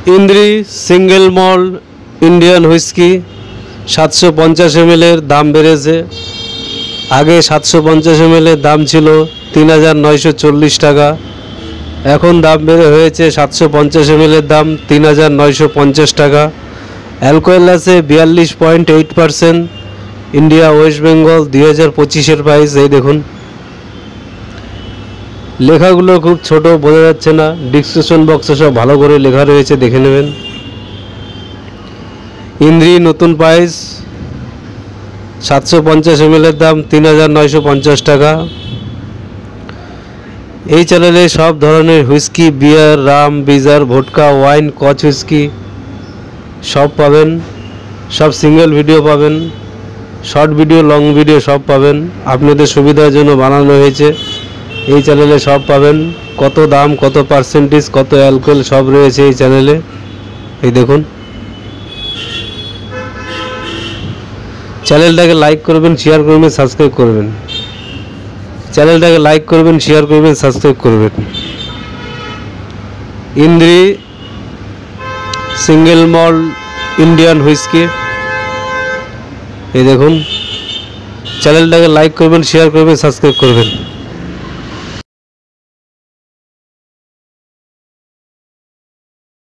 Indri single malt Indian whisky 750 ml এর দাম বেড়েছে। আগে 750 ml এর দাম ছিল 3940 টাকা, এখন দাম বেড়ে হয়েছে 750 ml এর দাম 3950 টাকা। অ্যালকোহল আছে 42.8%। ইন্ডিয়া ওয়েস্ট বেঙ্গল 2025-এর প্রাইস। এই দেখুন, লেখাগুলো খুব ছোট, বোঝা যাচ্ছে না। ডিসক্রিপশন বক্সে সব ভালো করে লেখা রয়েছে, দেখে নেবেন। ইন্দ্রি নতুন প্রাইস 750 ml এর দাম 3950 টাকা। এই চ্যানেলে সব ধরনের হুইস্কি, বিয়ার, রাম, বিজার, ভোডকা, ওয়াইন, কচ হুইস্কি সব পাবেন। সব সিঙ্গেল ভিডিও পাবেন, শর্ট ভিডিও, লং ভিডিও সব পাবেন। আপনাদের সুবিধার জন্য বানানো হয়েছে। এই চ্যানেলে সব পাবেন, কত দাম, কত পার্সেন্টেজ, কত অ্যালকোহল সব রয়েছে এই চ্যানেলে। এই দেখুন, চ্যানেলটাকে লাইক করবেন, শেয়ার করবেন, সাবস্ক্রাইব করবেন। চ্যানেলটাকে লাইক করবেন, শেয়ার করবেন, সাবস্ক্রাইব করবেন। Indri single malt Indian whisky. এই দেখুন, চ্যানেলটাকে লাইক করবেন, শেয়ার করবেন, সাবস্ক্রাইব করবেন।